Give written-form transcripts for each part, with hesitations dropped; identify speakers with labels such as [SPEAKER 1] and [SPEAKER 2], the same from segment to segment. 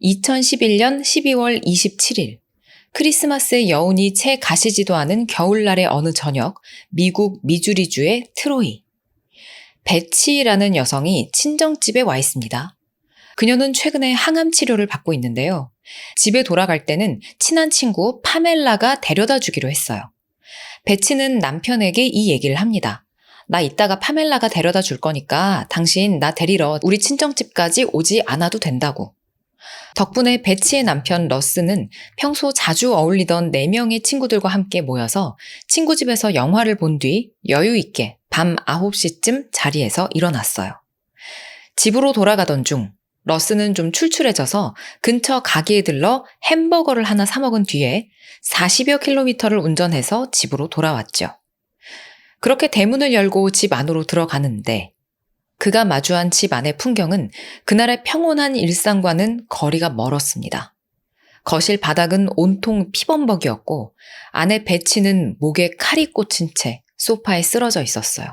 [SPEAKER 1] 2011년 12월 27일, 크리스마스의 여운이 채 가시지도 않은 겨울날의 어느 저녁, 미국 미주리주의 트로이. 베치라는 여성이 친정집에 와 있습니다. 그녀는 최근에 항암 치료를 받고 있는데요. 집에 돌아갈 때는 친한 친구 파멜라가 데려다 주기로 했어요. 베치는 남편에게 이 얘기를 합니다. 나 이따가 파멜라가 데려다 줄 거니까 당신 나 데리러 우리 친정집까지 오지 않아도 된다고. 덕분에 베치의 남편 러스는 평소 자주 어울리던 4명의 친구들과 함께 모여서 친구 집에서 영화를 본 뒤 여유 있게 밤 9시쯤 자리에서 일어났어요. 집으로 돌아가던 중 러스는 좀 출출해져서 근처 가게에 들러 햄버거를 하나 사 먹은 뒤에 40여 킬로미터를 운전해서 집으로 돌아왔죠. 그렇게 대문을 열고 집 안으로 들어가는데 그가 마주한 집 안의 풍경은 그날의 평온한 일상과는 거리가 멀었습니다. 거실 바닥은 온통 피범벅이었고 안에 베치는 목에 칼이 꽂힌 채 소파에 쓰러져 있었어요.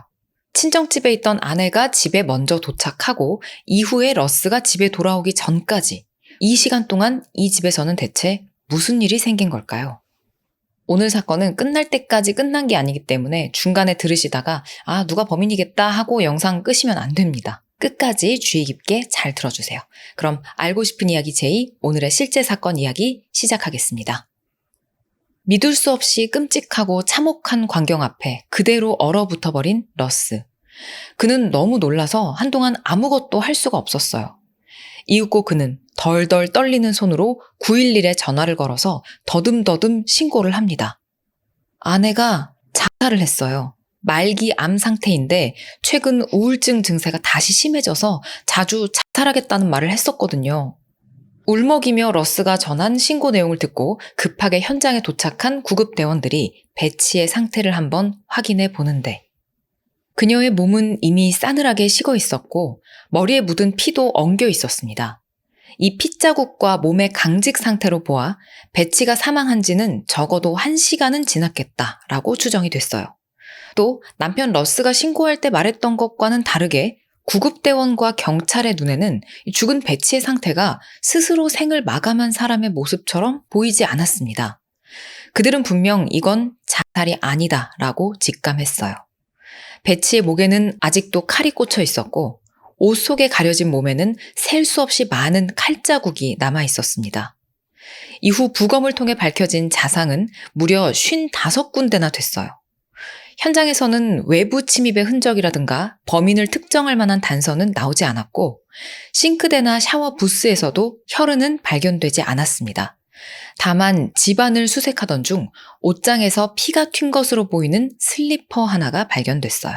[SPEAKER 1] 친정집에 있던 아내가 집에 먼저 도착하고 이후에 러스가 집에 돌아오기 전까지 이 시간 동안 이 집에서는 대체 무슨 일이 생긴 걸까요? 오늘 사건은 끝날 때까지 끝난 게 아니기 때문에 중간에 들으시다가 누가 범인이겠다 하고 영상 끄시면 안 됩니다. 끝까지 주의 깊게 잘 들어주세요. 그럼 알고 싶은 이야기 제이, 오늘의 실제 사건 이야기 시작하겠습니다. 믿을 수 없이 끔찍하고 참혹한 광경 앞에 그대로 얼어붙어버린 러스. 그는 너무 놀라서 한동안 아무것도 할 수가 없었어요. 이윽고 그는 덜덜 떨리는 손으로 911에 전화를 걸어서 더듬더듬 신고를 합니다. 아내가 자살을 했어요. 말기 암 상태인데 최근 우울증 증세가 다시 심해져서 자주 자살하겠다는 말을 했었거든요. 울먹이며 러스가 전한 신고 내용을 듣고 급하게 현장에 도착한 구급대원들이 베치의 상태를 한번 확인해 보는데 그녀의 몸은 이미 싸늘하게 식어 있었고 머리에 묻은 피도 엉겨 있었습니다. 이 핏자국과 몸의 강직 상태로 보아 베치가 사망한 지는 적어도 1시간은 지났겠다라고 추정이 됐어요. 또 남편 러스가 신고할 때 말했던 것과는 다르게 구급대원과 경찰의 눈에는 죽은 베치의 상태가 스스로 생을 마감한 사람의 모습처럼 보이지 않았습니다. 그들은 분명 이건 자살이 아니다라고 직감했어요. 베치의 목에는 아직도 칼이 꽂혀 있었고 옷 속에 가려진 몸에는 셀 수 없이 많은 칼자국이 남아 있었습니다. 이후 부검을 통해 밝혀진 자상은 무려 55군데나 됐어요. 현장에서는 외부 침입의 흔적이라든가 범인을 특정할 만한 단서는 나오지 않았고 싱크대나 샤워 부스에서도 혈흔은 발견되지 않았습니다. 다만 집안을 수색하던 중 옷장에서 피가 튄 것으로 보이는 슬리퍼 하나가 발견됐어요.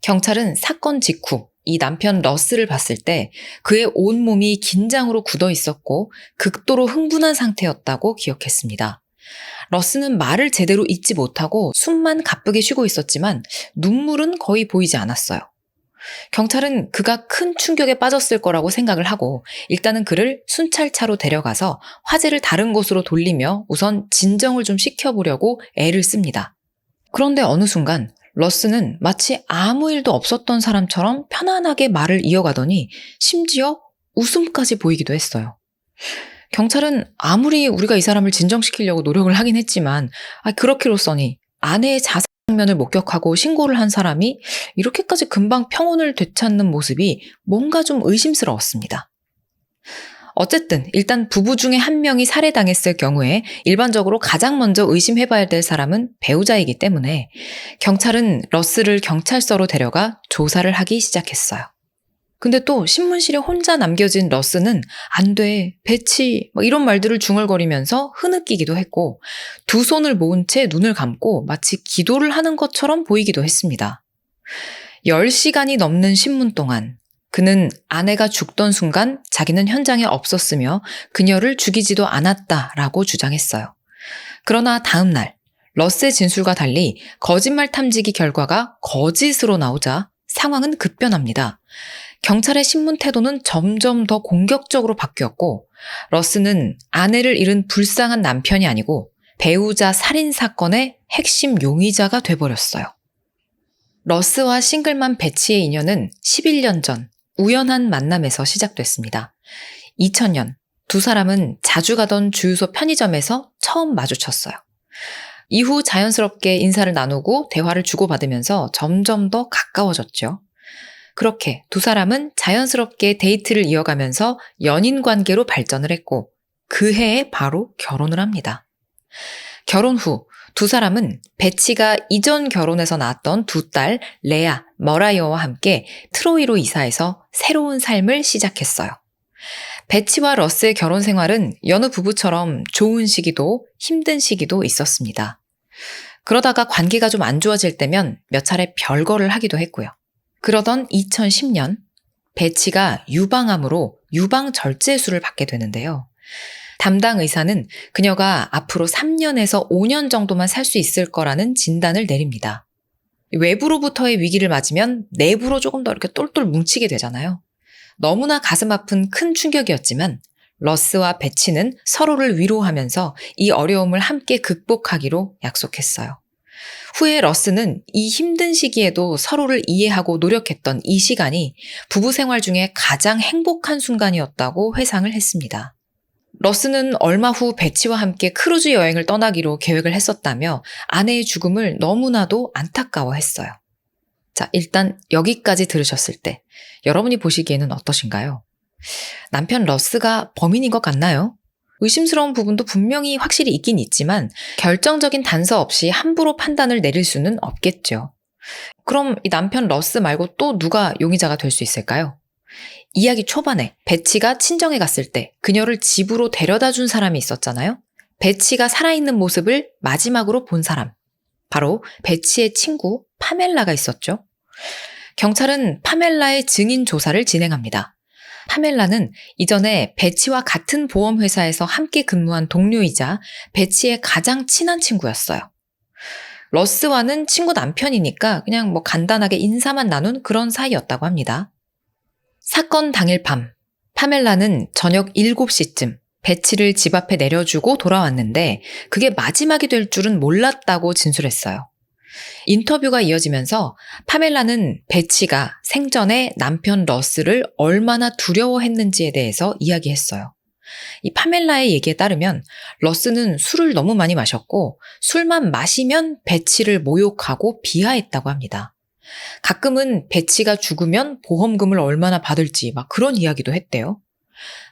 [SPEAKER 1] 경찰은 사건 직후 이 남편 러스를 봤을 때 그의 온몸이 긴장으로 굳어 있었고 극도로 흥분한 상태였다고 기억했습니다. 러스는 말을 제대로 잇지 못하고 숨만 가쁘게 쉬고 있었지만 눈물은 거의 보이지 않았어요. 경찰은 그가 큰 충격에 빠졌을 거라고 생각을 하고 일단은 그를 순찰차로 데려가서 화제를 다른 곳으로 돌리며 우선 진정을 좀 시켜보려고 애를 씁니다. 그런데 어느 순간 러스는 마치 아무 일도 없었던 사람처럼 편안하게 말을 이어가더니 심지어 웃음까지 보이기도 했어요. 경찰은 아무리 우리가 이 사람을 진정시키려고 노력을 하긴 했지만 그렇기로써니 아내의 자살 장면을 목격하고 신고를 한 사람이 이렇게까지 금방 평온을 되찾는 모습이 뭔가 좀 의심스러웠습니다. 어쨌든 일단 부부 중에 한 명이 살해당했을 경우에 일반적으로 가장 먼저 의심해봐야 될 사람은 배우자이기 때문에 경찰은 러스를 경찰서로 데려가 조사를 하기 시작했어요. 근데 또 신문실에 혼자 남겨진 러스는 안 돼, 배치 이런 말들을 중얼거리면서 흐느끼기도 했고 두 손을 모은 채 눈을 감고 마치 기도를 하는 것처럼 보이기도 했습니다. 10시간이 넘는 신문 동안 그는 아내가 죽던 순간 자기는 현장에 없었으며 그녀를 죽이지도 않았다라고 주장했어요. 그러나 다음 날 러스의 진술과 달리 거짓말 탐지기 결과가 거짓으로 나오자 상황은 급변합니다. 경찰의 신문 태도는 점점 더 공격적으로 바뀌었고 러스는 아내를 잃은 불쌍한 남편이 아니고 배우자 살인 사건의 핵심 용의자가 돼버렸어요. 러스와 싱글맘 베치의 인연은 11년 전 우연한 만남에서 시작됐습니다. 2000년 두 사람은 자주 가던 주유소 편의점에서 처음 마주쳤어요. 이후 자연스럽게 인사를 나누고 대화를 주고받으면서 점점 더 가까워졌죠. 그렇게 두 사람은 자연스럽게 데이트를 이어가면서 연인 관계로 발전을 했고 그 해에 바로 결혼을 합니다. 결혼 후 두 사람은 베치가 이전 결혼에서 낳았던 두 딸 레아, 머라이어와 함께 트로이로 이사해서 새로운 삶을 시작했어요. 베치와 러스의 결혼 생활은 여느 부부처럼 좋은 시기도 힘든 시기도 있었습니다. 그러다가 관계가 좀 안 좋아질 때면 몇 차례 별거를 하기도 했고요. 그러던 2010년 베치가 유방암으로 유방절제술을 받게 되는데요. 담당 의사는 그녀가 앞으로 3년에서 5년 정도만 살 수 있을 거라는 진단을 내립니다. 외부로부터의 위기를 맞으면 내부로 조금 더 이렇게 똘똘 뭉치게 되잖아요. 너무나 가슴 아픈 큰 충격이었지만 러스와 베치는 서로를 위로하면서 이 어려움을 함께 극복하기로 약속했어요. 후에 러스는 이 힘든 시기에도 서로를 이해하고 노력했던 이 시간이 부부 생활 중에 가장 행복한 순간이었다고 회상을 했습니다. 러스는 얼마 후 베치와 함께 크루즈 여행을 떠나기로 계획을 했었다며 아내의 죽음을 너무나도 안타까워했어요. 자, 일단 여기까지 들으셨을 때 여러분이 보시기에는 어떠신가요? 남편 러스가 범인인 것 같나요? 의심스러운 부분도 분명히 확실히 있긴 있지만 결정적인 단서 없이 함부로 판단을 내릴 수는 없겠죠. 그럼 이 남편 러스 말고 또 누가 용의자가 될 수 있을까요? 이야기 초반에 베치가 친정에 갔을 때 그녀를 집으로 데려다 준 사람이 있었잖아요. 베치가 살아있는 모습을 마지막으로 본 사람. 바로 베치의 친구 파멜라가 있었죠. 경찰은 파멜라의 증인 조사를 진행합니다. 파멜라는 이전에 베치와 같은 보험회사에서 함께 근무한 동료이자 베치의 가장 친한 친구였어요. 러스와는 친구 남편이니까 그냥 간단하게 인사만 나눈 그런 사이였다고 합니다. 사건 당일 밤, 파멜라는 저녁 7시쯤 베치를 집 앞에 내려주고 돌아왔는데 그게 마지막이 될 줄은 몰랐다고 진술했어요. 인터뷰가 이어지면서 파멜라는 베치가 생전에 남편 러스를 얼마나 두려워했는지에 대해서 이야기했어요. 이 파멜라의 얘기에 따르면 러스는 술을 너무 많이 마셨고 술만 마시면 베치를 모욕하고 비하했다고 합니다. 가끔은 베치가 죽으면 보험금을 얼마나 받을지 그런 이야기도 했대요.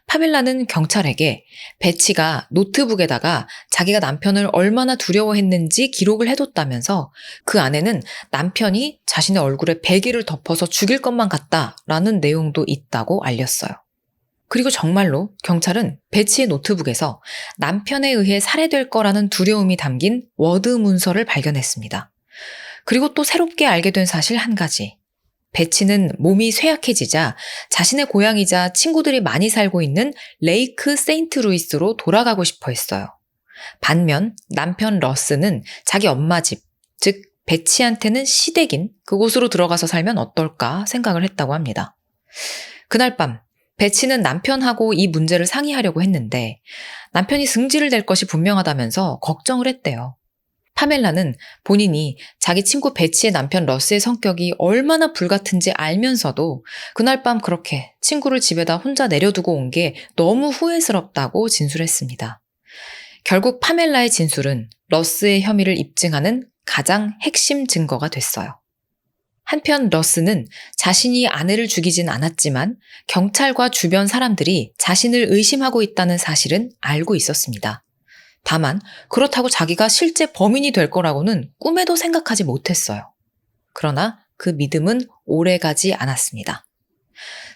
[SPEAKER 1] 파멜라는 경찰에게 베치가 노트북에다가 자기가 남편을 얼마나 두려워했는지 기록을 해뒀다면서 그 안에는 남편이 자신의 얼굴에 베개를 덮어서 죽일 것만 같다라는 내용도 있다고 알렸어요. 그리고 정말로 경찰은 베치의 노트북에서 남편에 의해 살해될 거라는 두려움이 담긴 워드 문서를 발견했습니다. 그리고 또 새롭게 알게 된 사실 한 가지. 베치는 몸이 쇠약해지자 자신의 고향이자 친구들이 많이 살고 있는 레이크 세인트루이스로 돌아가고 싶어 했어요. 반면 남편 러스는 자기 엄마 집, 즉 베치한테는 시댁인 그곳으로 들어가서 살면 어떨까 생각을 했다고 합니다. 그날 밤 베치는 남편하고 이 문제를 상의하려고 했는데 남편이 승질을 낼 것이 분명하다면서 걱정을 했대요. 파멜라는 본인이 자기 친구 베치의 남편 러스의 성격이 얼마나 불같은지 알면서도 그날 밤 그렇게 친구를 집에다 혼자 내려두고 온 게 너무 후회스럽다고 진술했습니다. 결국 파멜라의 진술은 러스의 혐의를 입증하는 가장 핵심 증거가 됐어요. 한편 러스는 자신이 아내를 죽이진 않았지만 경찰과 주변 사람들이 자신을 의심하고 있다는 사실은 알고 있었습니다. 다만 그렇다고 자기가 실제 범인이 될 거라고는 꿈에도 생각하지 못했어요. 그러나 그 믿음은 오래가지 않았습니다.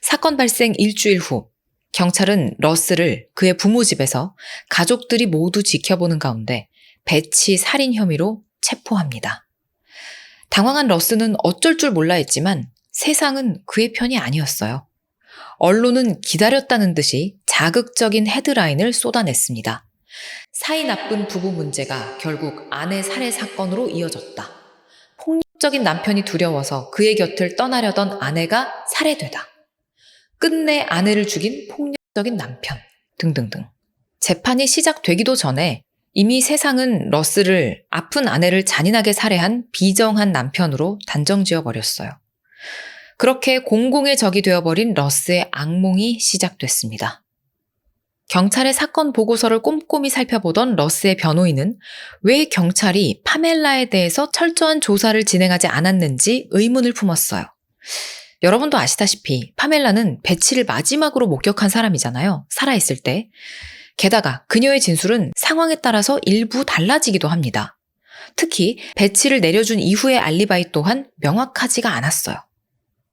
[SPEAKER 1] 사건 발생 일주일 후 경찰은 러스를 그의 부모 집에서 가족들이 모두 지켜보는 가운데 베치 살인 혐의로 체포합니다. 당황한 러스는 어쩔 줄 몰라 했지만 세상은 그의 편이 아니었어요. 언론은 기다렸다는 듯이 자극적인 헤드라인을 쏟아냈습니다. 사이 나쁜 부부 문제가 결국 아내 살해 사건으로 이어졌다. 폭력적인 남편이 두려워서 그의 곁을 떠나려던 아내가 살해되다. 끝내 아내를 죽인 폭력적인 남편 등등등. 재판이 시작되기도 전에 이미 세상은 러스를 아픈 아내를 잔인하게 살해한 비정한 남편으로 단정지어버렸어요. 그렇게 공공의 적이 되어버린 러스의 악몽이 시작됐습니다. 경찰의 사건 보고서를 꼼꼼히 살펴보던 러스의 변호인은 왜 경찰이 파멜라에 대해서 철저한 조사를 진행하지 않았는지 의문을 품었어요. 여러분도 아시다시피 파멜라는 베치를 마지막으로 목격한 사람이잖아요. 살아있을 때. 게다가 그녀의 진술은 상황에 따라서 일부 달라지기도 합니다. 특히 베치를 내려준 이후의 알리바이 또한 명확하지가 않았어요.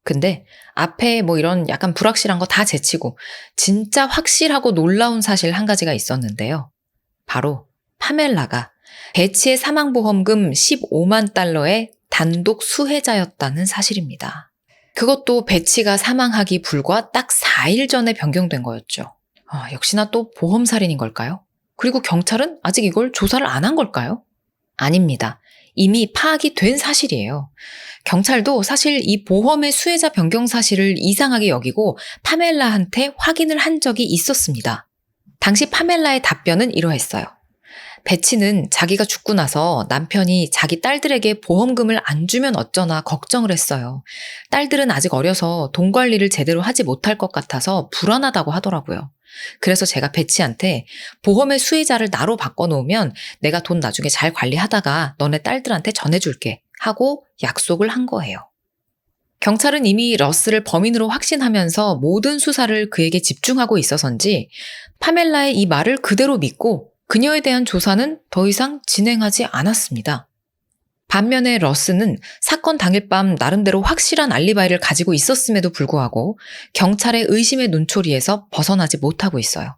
[SPEAKER 1] 근데 앞에 이런 약간 불확실한 거 다 제치고 진짜 확실하고 놀라운 사실 한 가지가 있었는데요. 바로 파멜라가 베치의 사망보험금 15만 달러의 단독 수혜자였다는 사실입니다. 그것도 베치가 사망하기 불과 딱 4일 전에 변경된 거였죠. 역시나 또 보험살인인 걸까요? 그리고 경찰은 아직 이걸 조사를 안 한 걸까요? 아닙니다. 이미 파악이 된 사실이에요. 경찰도 사실 이 보험의 수혜자 변경 사실을 이상하게 여기고 파멜라한테 확인을 한 적이 있었습니다. 당시 파멜라의 답변은 이러했어요. 베치는 자기가 죽고 나서 남편이 자기 딸들에게 보험금을 안 주면 어쩌나 걱정을 했어요. 딸들은 아직 어려서 돈 관리를 제대로 하지 못할 것 같아서 불안하다고 하더라고요. 그래서 제가 베치한테 보험의 수혜자를 나로 바꿔놓으면 내가 돈 나중에 잘 관리하다가 너네 딸들한테 전해줄게 하고 약속을 한 거예요. 경찰은 이미 러스를 범인으로 확신하면서 모든 수사를 그에게 집중하고 있어서인지 파멜라의 이 말을 그대로 믿고 그녀에 대한 조사는 더 이상 진행하지 않았습니다. 반면에 러스는 사건 당일 밤 나름대로 확실한 알리바이를 가지고 있었음에도 불구하고 경찰의 의심의 눈초리에서 벗어나지 못하고 있어요.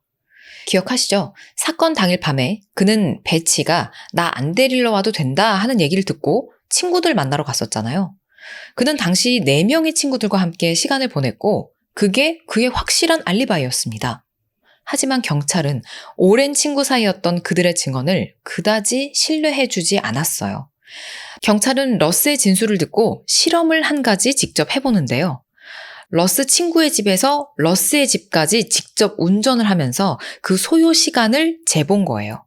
[SPEAKER 1] 기억하시죠? 사건 당일 밤에 그는 베치가 나 안 데리러 와도 된다 하는 얘기를 듣고 친구들 만나러 갔었잖아요. 그는 당시 4명의 친구들과 함께 시간을 보냈고 그게 그의 확실한 알리바이였습니다. 하지만 경찰은 오랜 친구 사이였던 그들의 증언을 그다지 신뢰해주지 않았어요. 경찰은 러스의 진술을 듣고 실험을 한 가지 직접 해보는데요. 러스 친구의 집에서 러스의 집까지 직접 운전을 하면서 그 소요 시간을 재본 거예요.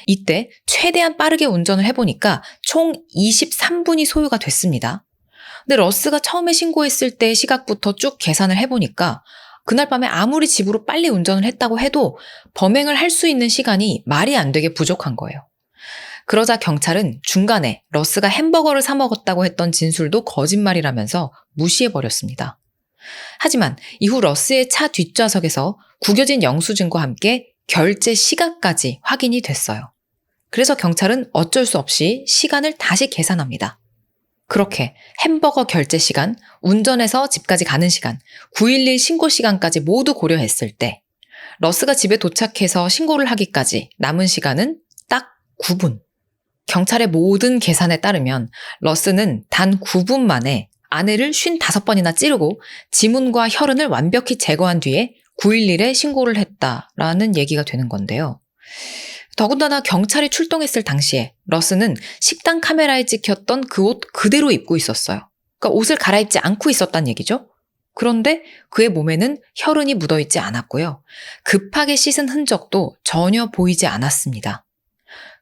[SPEAKER 1] 이때 최대한 빠르게 운전을 해보니까 총 23분이 소요가 됐습니다. 근데 러스가 처음에 신고했을 때 시각부터 쭉 계산을 해보니까 그날 밤에 아무리 집으로 빨리 운전을 했다고 해도 범행을 할 수 있는 시간이 말이 안 되게 부족한 거예요. 그러자 경찰은 중간에 러스가 햄버거를 사 먹었다고 했던 진술도 거짓말이라면서 무시해버렸습니다. 하지만 이후 러스의 차 뒷좌석에서 구겨진 영수증과 함께 결제 시각까지 확인이 됐어요. 그래서 경찰은 어쩔 수 없이 시간을 다시 계산합니다. 그렇게 햄버거 결제 시간, 운전해서 집까지 가는 시간, 911 신고 시간까지 모두 고려했을 때 러스가 집에 도착해서 신고를 하기까지 남은 시간은 딱 9분. 경찰의 모든 계산에 따르면 러스는 단 9분 만에 아내를 55번이나 찌르고 지문과 혈흔을 완벽히 제거한 뒤에 911에 신고를 했다라는 얘기가 되는 건데요. 더군다나 경찰이 출동했을 당시에 러스는 식당 카메라에 찍혔던 그 옷 그대로 입고 있었어요. 그러니까 옷을 갈아입지 않고 있었단 얘기죠. 그런데 그의 몸에는 혈흔이 묻어있지 않았고요. 급하게 씻은 흔적도 전혀 보이지 않았습니다.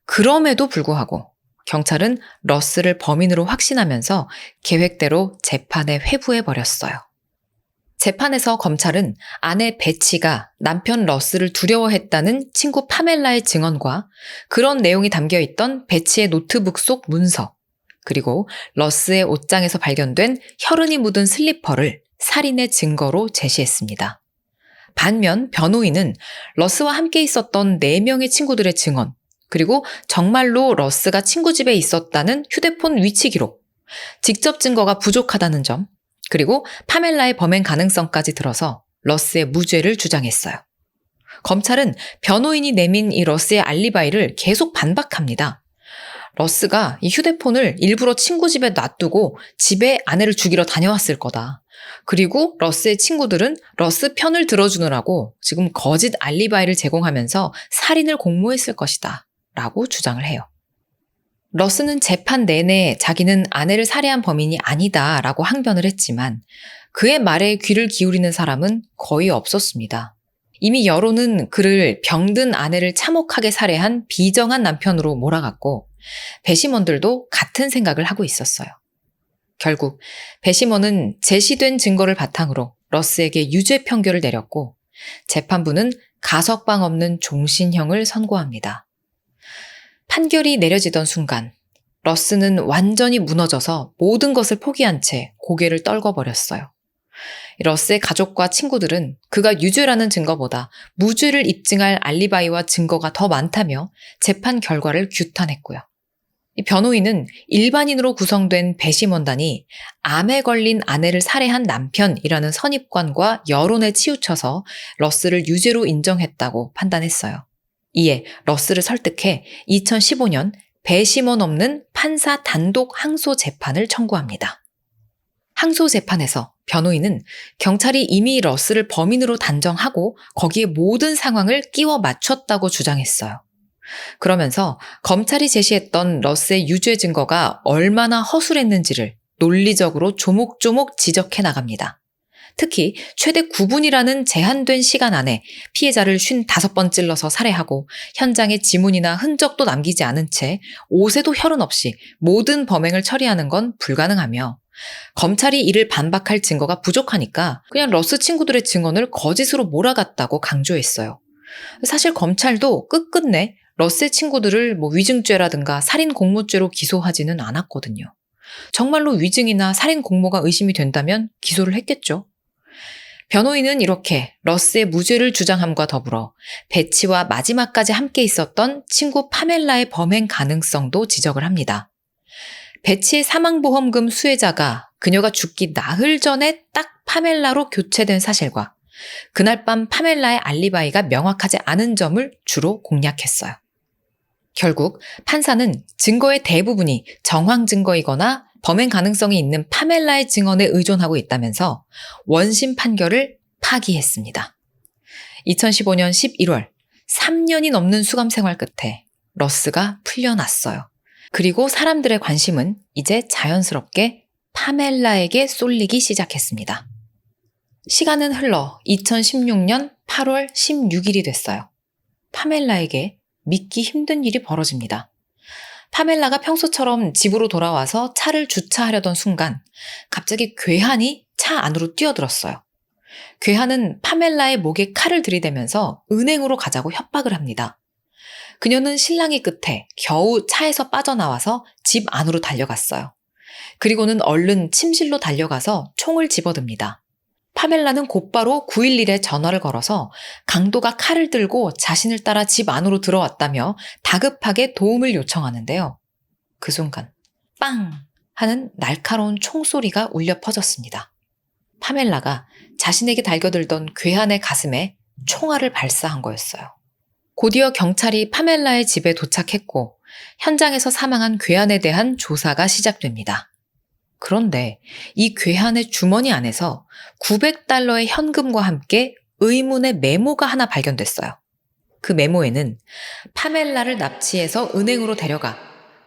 [SPEAKER 1] 그럼에도 불구하고 경찰은 러스를 범인으로 확신하면서 계획대로 재판에 회부해버렸어요. 재판에서 검찰은 아내 베치가 남편 러스를 두려워했다는 친구 파멜라의 증언과 그런 내용이 담겨있던 베치의 노트북 속 문서, 그리고 러스의 옷장에서 발견된 혈흔이 묻은 슬리퍼를 살인의 증거로 제시했습니다. 반면 변호인은 러스와 함께 있었던 4명의 친구들의 증언, 그리고 정말로 러스가 친구 집에 있었다는 휴대폰 위치 기록, 직접 증거가 부족하다는 점, 그리고 파멜라의 범행 가능성까지 들어서 러스의 무죄를 주장했어요. 검찰은 변호인이 내민 이 러스의 알리바이를 계속 반박합니다. 러스가 이 휴대폰을 일부러 친구 집에 놔두고 집에 아내를 죽이러 다녀왔을 거다. 그리고 러스의 친구들은 러스 편을 들어주느라고 지금 거짓 알리바이를 제공하면서 살인을 공모했을 것이다. 라고 주장을 해요. 러스는 재판 내내 자기는 아내를 살해한 범인이 아니다 라고 항변을 했지만 그의 말에 귀를 기울이는 사람은 거의 없었습니다. 이미 여론은 그를 병든 아내를 참혹하게 살해한 비정한 남편으로 몰아갔고 배심원들도 같은 생각을 하고 있었어요. 결국 배심원은 제시된 증거를 바탕으로 러스에게 유죄 판결을 내렸고 재판부는 가석방 없는 종신형을 선고합니다. 판결이 내려지던 순간 러스는 완전히 무너져서 모든 것을 포기한 채 고개를 떨궈버렸어요. 러스의 가족과 친구들은 그가 유죄라는 증거보다 무죄를 입증할 알리바이와 증거가 더 많다며 재판 결과를 규탄했고요. 이 변호인은 일반인으로 구성된 배심원단이 암에 걸린 아내를 살해한 남편이라는 선입관과 여론에 치우쳐서 러스를 유죄로 인정했다고 판단했어요. 이에 러스를 설득해 2015년 배심원 없는 판사 단독 항소 재판을 청구합니다. 항소 재판에서 변호인은 경찰이 이미 러스를 범인으로 단정하고 거기에 모든 상황을 끼워 맞췄다고 주장했어요. 그러면서 검찰이 제시했던 러스의 유죄 증거가 얼마나 허술했는지를 논리적으로 조목조목 지적해 나갑니다. 특히 최대 9분이라는 제한된 시간 안에 피해자를 55번 찔러서 살해하고 현장에 지문이나 흔적도 남기지 않은 채 옷에도 혈흔 없이 모든 범행을 처리하는 건 불가능하며 검찰이 이를 반박할 증거가 부족하니까 그냥 러스 친구들의 증언을 거짓으로 몰아갔다고 강조했어요. 사실 검찰도 끝끝내 러스의 친구들을 위증죄라든가 살인 공모죄로 기소하지는 않았거든요. 정말로 위증이나 살인 공모가 의심이 된다면 기소를 했겠죠. 변호인은 이렇게 러스의 무죄를 주장함과 더불어 배치와 마지막까지 함께 있었던 친구 파멜라의 범행 가능성도 지적을 합니다. 배치의 사망보험금 수혜자가 그녀가 죽기 나흘 전에 딱 파멜라로 교체된 사실과 그날 밤 파멜라의 알리바이가 명확하지 않은 점을 주로 공략했어요. 결국 판사는 증거의 대부분이 정황 증거이거나 범행 가능성이 있는 파멜라의 증언에 의존하고 있다면서 원심 판결을 파기했습니다. 2015년 11월 3년이 넘는 수감 생활 끝에 러스가 풀려났어요. 그리고 사람들의 관심은 이제 자연스럽게 파멜라에게 쏠리기 시작했습니다. 시간은 흘러 2016년 8월 16일이 됐어요. 파멜라에게 믿기 힘든 일이 벌어집니다. 파멜라가 평소처럼 집으로 돌아와서 차를 주차하려던 순간 갑자기 괴한이 차 안으로 뛰어들었어요. 괴한은 파멜라의 목에 칼을 들이대면서 은행으로 가자고 협박을 합니다. 그녀는 실랑이 끝에 겨우 차에서 빠져나와서 집 안으로 달려갔어요. 그리고는 얼른 침실로 달려가서 총을 집어듭니다. 파멜라는 곧바로 911에 전화를 걸어서 강도가 칼을 들고 자신을 따라 집 안으로 들어왔다며 다급하게 도움을 요청하는데요. 그 순간 빵 하는 날카로운 총소리가 울려 퍼졌습니다. 파멜라가 자신에게 달겨들던 괴한의 가슴에 총알을 발사한 거였어요. 곧이어 경찰이 파멜라의 집에 도착했고 현장에서 사망한 괴한에 대한 조사가 시작됩니다. 그런데 이 괴한의 주머니 안에서 $900의 현금과 함께 의문의 메모가 하나 발견됐어요. 그 메모에는 파멜라를 납치해서 은행으로 데려가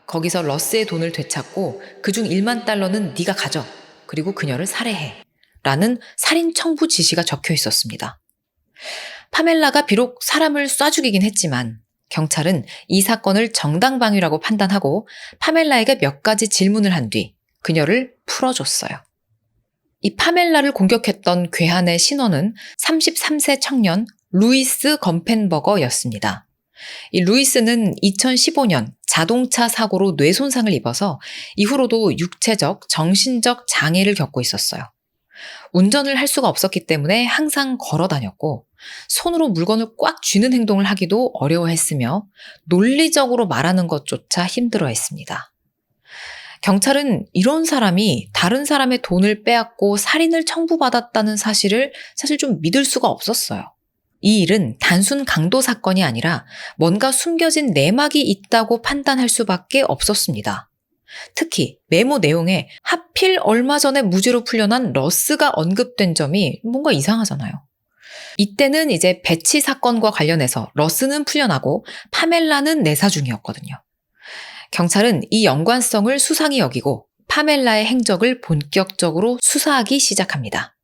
[SPEAKER 1] 거기서 러스의 돈을 되찾고 그중 $10,000는 네가 가져. 그리고 그녀를 살해해. 라는 살인 청부 지시가 적혀 있었습니다. 파멜라가 비록 사람을 쏴 죽이긴 했지만 경찰은 이 사건을 정당방위라고 판단하고 파멜라에게 몇 가지 질문을 한 뒤 그녀를 풀어줬어요. 이 파멜라를 공격했던 괴한의 신원은 33세 청년 루이스 건펜버거였습니다. 이 루이스는 2015년 자동차 사고로 뇌 손상을 입어서 이후로도 육체적, 정신적 장애를 겪고 있었어요. 운전을 할 수가 없었기 때문에 항상 걸어 다녔고 손으로 물건을 꽉 쥐는 행동을 하기도 어려워했으며 논리적으로 말하는 것조차 힘들어했습니다. 경찰은 이런 사람이 다른 사람의 돈을 빼앗고 살인을 청부받았다는 사실을 사실 좀 믿을 수가 없었어요. 이 일은 단순 강도 사건이 아니라 뭔가 숨겨진 내막이 있다고 판단할 수밖에 없었습니다. 특히 메모 내용에 하필 얼마 전에 무죄로 풀려난 러스가 언급된 점이 뭔가 이상하잖아요. 이때는 이제 배치 사건과 관련해서 러스는 풀려나고 파멜라는 내사 중이었거든요. 경찰은 이 연관성을 수상히 여기고 파멜라의 행적을 본격적으로 수사하기 시작합니다.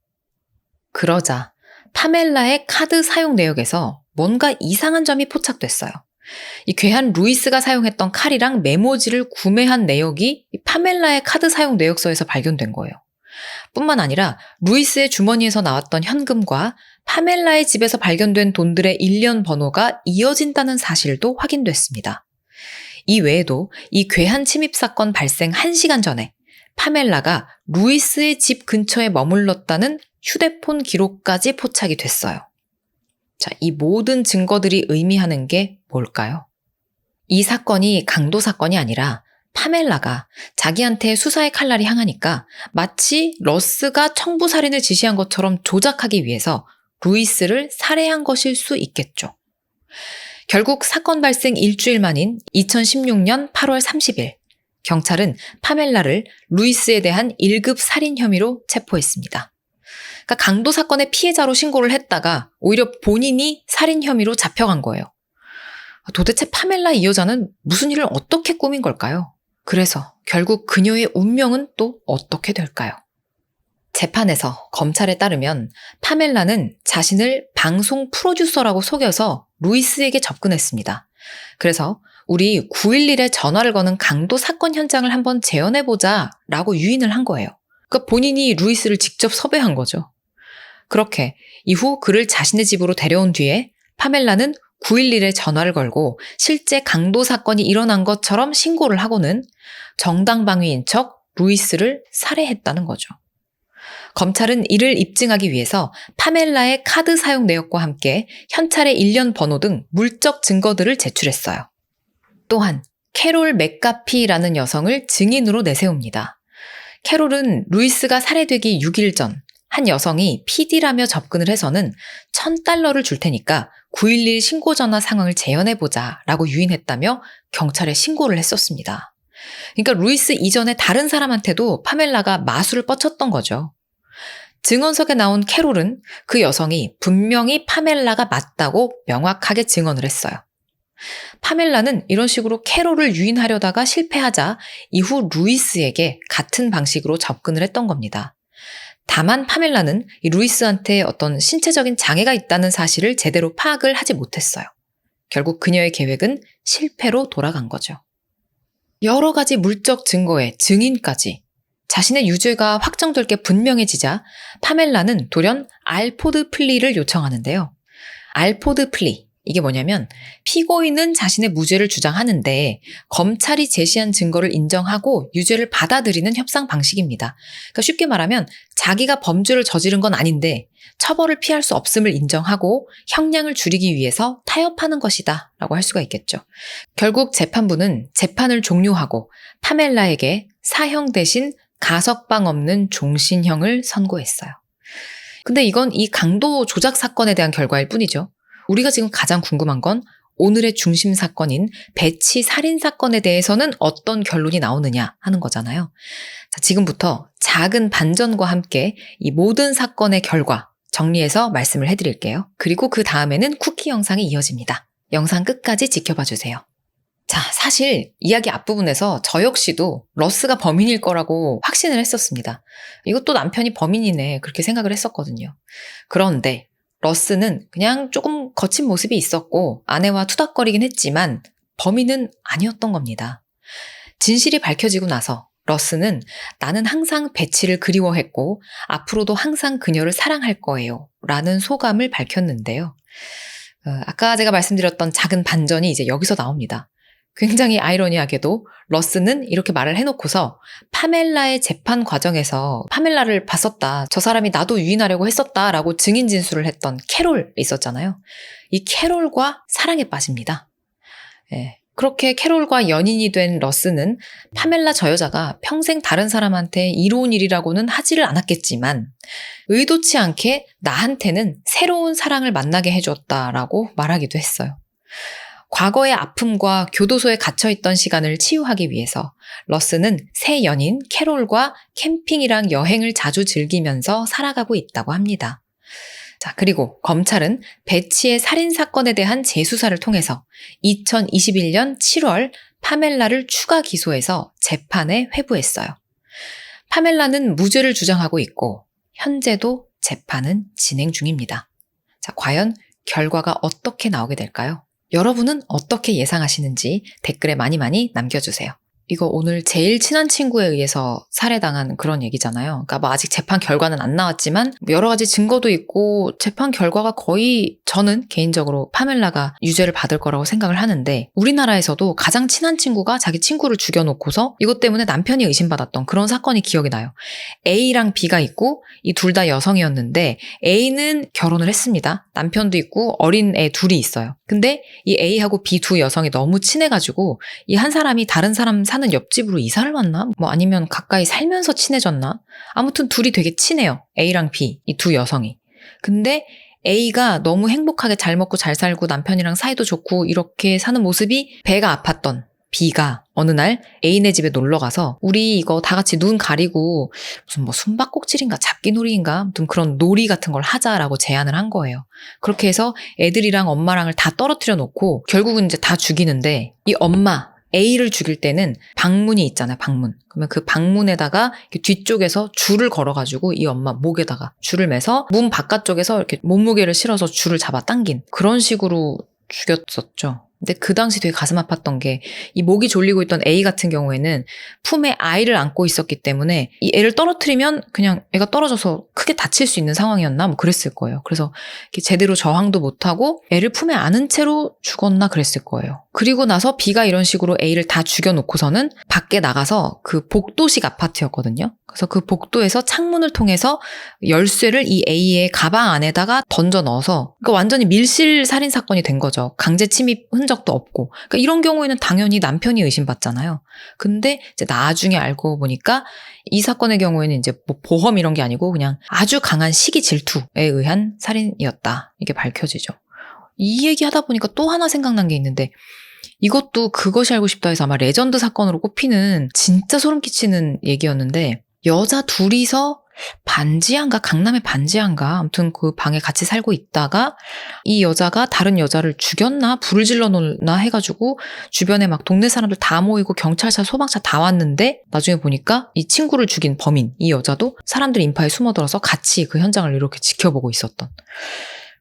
[SPEAKER 1] 그러자 파멜라의 카드 사용 내역에서 뭔가 이상한 점이 포착됐어요. 이 괴한 루이스가 사용했던 칼이랑 메모지를 구매한 내역이 이 파멜라의 카드 사용 내역서에서 발견된 거예요. 뿐만 아니라 루이스의 주머니에서 나왔던 현금과 파멜라의 집에서 발견된 돈들의 일련 번호가 이어진다는 사실도 확인됐습니다. 이 외에도 이 괴한 침입 사건 발생 1시간 전에 파멜라가 루이스의 집 근처에 머물렀다는 휴대폰 기록까지 포착이 됐어요. 자, 이 모든 증거들이 의미하는 게 뭘까요? 이 사건이 강도 사건이 아니라 파멜라가 자기한테 수사의 칼날이 향하니까 마치 러스가 청부 살인을 지시한 것처럼 조작하기 위해서 루이스를 살해한 것일 수 있겠죠. 결국 사건 발생 일주일 만인 2016년 8월 30일, 경찰은 파멜라를 루이스에 대한 1급 살인 혐의로 체포했습니다. 그러니까 강도 사건의 피해자로 신고를 했다가 오히려 본인이 살인 혐의로 잡혀간 거예요. 도대체 파멜라 이 여자는 무슨 일을 어떻게 꾸민 걸까요? 그래서 결국 그녀의 운명은 또 어떻게 될까요? 재판에서 검찰에 따르면 파멜라는 자신을 방송 프로듀서라고 속여서 루이스에게 접근했습니다. 그래서 우리 911에 전화를 거는 강도 사건 현장을 한번 재현해보자 라고 유인을 한 거예요. 그러니까 본인이 루이스를 직접 섭외한 거죠. 그렇게 이후 그를 자신의 집으로 데려온 뒤에 파멜라는 911에 전화를 걸고 실제 강도 사건이 일어난 것처럼 신고를 하고는 정당방위인 척 루이스를 살해했다는 거죠. 검찰은 이를 입증하기 위해서 파멜라의 카드 사용 내역과 함께 현찰의 일련 번호 등 물적 증거들을 제출했어요. 또한 캐롤 맥가피라는 여성을 증인으로 내세웁니다. 캐롤은 루이스가 살해되기 6일 전 한 여성이 PD라며 접근을 해서는 $1,000를 줄 테니까 911 신고 전화 상황을 재현해보자 라고 유인했다며 경찰에 신고를 했었습니다. 그러니까 루이스 이전에 다른 사람한테도 파멜라가 마술을 뻗쳤던 거죠. 증언석에 나온 캐롤은 그 여성이 분명히 파멜라가 맞다고 명확하게 증언을 했어요. 파멜라는 이런 식으로 캐롤을 유인하려다가 실패하자 이후 루이스에게 같은 방식으로 접근을 했던 겁니다. 다만 파멜라는 이 루이스한테 어떤 신체적인 장애가 있다는 사실을 제대로 파악을 하지 못했어요. 결국 그녀의 계획은 실패로 돌아간 거죠. 여러 가지 물적 증거에 증인까지 자신의 유죄가 확정될 게 분명해지자 파멜라는 돌연 알포드 플리를 요청하는데요. 알포드 플리, 이게 뭐냐면 피고인은 자신의 무죄를 주장하는데 검찰이 제시한 증거를 인정하고 유죄를 받아들이는 협상 방식입니다. 그러니까 쉽게 말하면 자기가 범죄를 저지른 건 아닌데 처벌을 피할 수 없음을 인정하고 형량을 줄이기 위해서 타협하는 것이다 라고 할 수가 있겠죠. 결국 재판부는 재판을 종료하고 파멜라에게 사형 대신 가석방 없는 종신형을 선고했어요. 근데 이건 이 강도 조작 사건에 대한 결과일 뿐이죠. 우리가 지금 가장 궁금한 건 오늘의 중심 사건인 배치 살인 사건에 대해서는 어떤 결론이 나오느냐 하는 거잖아요. 자, 지금부터 작은 반전과 함께 이 모든 사건의 결과 정리해서 말씀을 해드릴게요. 그리고 그 다음에는 쿠키 영상이 이어집니다. 영상 끝까지 지켜봐 주세요. 자, 사실 이야기 앞부분에서 저 역시도 러스가 범인일 거라고 확신을 했었습니다. 이것도 남편이 범인이네 그렇게 생각을 했었거든요. 그런데 러스는 그냥 조금 거친 모습이 있었고 아내와 투닥거리긴 했지만 범인은 아니었던 겁니다. 진실이 밝혀지고 나서 러스는 나는 항상 배치를 그리워했고 앞으로도 항상 그녀를 사랑할 거예요 라는 소감을 밝혔는데요. 아까 제가 말씀드렸던 작은 반전이 이제 여기서 나옵니다. 굉장히 아이러니하게도 러스는 이렇게 말을 해놓고서 파멜라의 재판 과정에서 파멜라를 봤었다. 저 사람이 나도 유인하려고 했었다. 라고 증인 진술을 했던 캐롤 있었잖아요. 이 캐롤과 사랑에 빠집니다. 예. 그렇게 캐롤과 연인이 된 러스는 파멜라 저 여자가 평생 다른 사람한테 이로운 일이라고는 하지를 않았겠지만 의도치 않게 나한테는 새로운 사랑을 만나게 해줬다라고 말하기도 했어요. 과거의 아픔과 교도소에 갇혀있던 시간을 치유하기 위해서 러스는 새 연인 캐롤과 캠핑이랑 여행을 자주 즐기면서 살아가고 있다고 합니다. 자, 그리고 검찰은 배치의 살인사건에 대한 재수사를 통해서 2021년 7월 파멜라를 추가 기소해서 재판에 회부했어요. 파멜라는 무죄를 주장하고 있고 현재도 재판은 진행 중입니다. 자, 과연 결과가 어떻게 나오게 될까요? 여러분은 어떻게 예상하시는지 댓글에 많이 남겨주세요. 이거 오늘 제일 친한 친구에 의해서 살해당한 그런 얘기잖아요. 그러니까 뭐 아직 재판 결과는 안 나왔지만 여러 가지 증거도 있고 재판 결과가 거의 저는 개인적으로 파멜라가 유죄를 받을 거라고 생각을 하는데 우리나라에서도 가장 친한 친구가 자기 친구를 죽여놓고서 이것 때문에 남편이 의심받았던 그런 사건이 기억이 나요. A랑 B가 있고 이 둘 다 여성이었는데 A는 결혼을 했습니다. 남편도 있고 어린 애 둘이 있어요. 근데 이 A하고 B 두 여성이 너무 친해가지고 이 한 사람이 다른 사람 사는 옆집으로 이사를 왔나? 뭐 아니면 가까이 살면서 친해졌나? 아무튼 둘이 되게 친해요. A랑 B, 이 두 여성이. 근데 A가 너무 행복하게 잘 먹고 잘 살고 남편이랑 사이도 좋고 이렇게 사는 모습이 배가 아팠던 B가 어느 날 A네 집에 놀러 가서 우리 이거 다 같이 눈 가리고 무슨 뭐 숨바꼭질인가 잡기놀이인가 아무튼 그런 놀이 같은 걸 하자라고 제안을 한 거예요. 그렇게 해서 애들이랑 엄마랑을 다 떨어뜨려 놓고 결국은 이제 다 죽이는데 이 엄마 A를 죽일 때는 방문이 있잖아요. 방문. 그러면 그 방문에다가 뒤쪽에서 줄을 걸어가지고 이 엄마 목에다가 줄을 매서 문 바깥쪽에서 이렇게 몸무게를 실어서 줄을 잡아 당긴 그런 식으로 죽였었죠. 근데 그 당시 되게 가슴 아팠던 게 이 목이 졸리고 있던 A 같은 경우에는 품에 아이를 안고 있었기 때문에 이 애를 떨어뜨리면 그냥 애가 떨어져서 크게 다칠 수 있는 상황이었나 뭐 그랬을 거예요. 그래서 제대로 저항도 못하고 애를 품에 안은 채로 죽었나 그랬을 거예요. 그리고 나서 B가 이런 식으로 A를 다 죽여놓고서는 밖에 나가서 그 복도식 아파트였거든요. 그래서 그 복도에서 창문을 통해서 열쇠를 이 A의 가방 안에다가 던져 넣어서 그러니까 완전히 밀실 살인 사건이 된 거죠. 강제 침입 흔적도 없고. 그러니까 이런 경우에는 당연히 남편이 의심받잖아요. 근데 이제 나중에 알고 보니까 이 사건의 경우에는 이제 뭐 보험 이런 게 아니고 그냥 아주 강한 시기 질투에 의한 살인이었다. 이게 밝혀지죠. 이 얘기 하다 보니까 또 하나 생각난 게 있는데 이것도 그것이 알고 싶다 해서 아마 레전드 사건으로 꼽히는 진짜 소름 끼치는 얘기였는데 여자 둘이서 반지하인가 강남의 반지하인가 아무튼 그 방에 같이 살고 있다가 이 여자가 다른 여자를 죽였나 불을 질러 놓나 해가지고 주변에 막 동네 사람들 다 모이고 경찰차 소방차 다 왔는데 나중에 보니까 이 친구를 죽인 범인 이 여자도 사람들 인파에 숨어들어서 같이 그 현장을 이렇게 지켜보고 있었던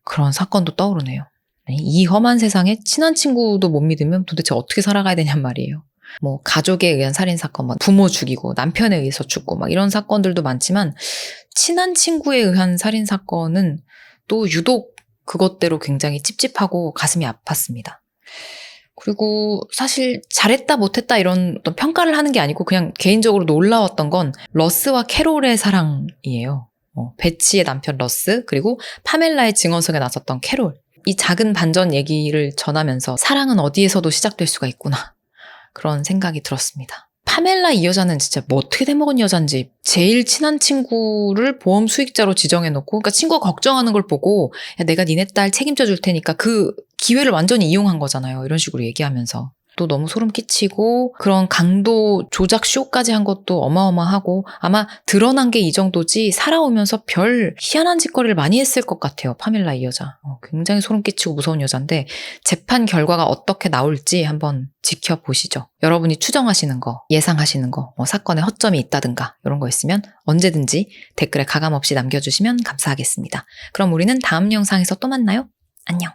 [SPEAKER 1] 그런 사건도 떠오르네요. 이 험한 세상에 친한 친구도 못 믿으면 도대체 어떻게 살아가야 되냔 말이에요. 뭐 가족에 의한 살인사건, 막 부모 죽이고 남편에 의해서 죽고 막 이런 사건들도 많지만 친한 친구에 의한 살인사건은 또 유독 그것대로 굉장히 찝찝하고 가슴이 아팠습니다. 그리고 사실 잘했다 못했다 이런 어떤 평가를 하는 게 아니고 그냥 개인적으로 놀라웠던 건 러스와 캐롤의 사랑이에요. 베치의 남편 러스 그리고 파멜라의 증언석에 나섰던 캐롤. 이 작은 반전 얘기를 전하면서 사랑은 어디에서도 시작될 수가 있구나. 그런 생각이 들었습니다. 파멜라 이 여자는 진짜 뭐 어떻게 돼먹은 여잔지 제일 친한 친구를 보험 수익자로 지정해놓고 그러니까 친구가 걱정하는 걸 보고 야, 내가 니네 딸 책임져 줄 테니까 그 기회를 완전히 이용한 거잖아요. 이런 식으로 얘기하면서. 또 너무 소름 끼치고 그런 강도 조작 쇼까지 한 것도 어마어마하고 아마 드러난 게 이 정도지 살아오면서 별 희한한 짓거리를 많이 했을 것 같아요. 파멜라 이 여자. 굉장히 소름 끼치고 무서운 여잔데 재판 결과가 어떻게 나올지 한번 지켜보시죠. 여러분이 추정하시는 거, 예상하시는 거, 사건에 허점이 있다든가 이런 거 있으면 언제든지 댓글에 가감없이 남겨주시면 감사하겠습니다. 그럼 우리는 다음 영상에서 또 만나요. 안녕.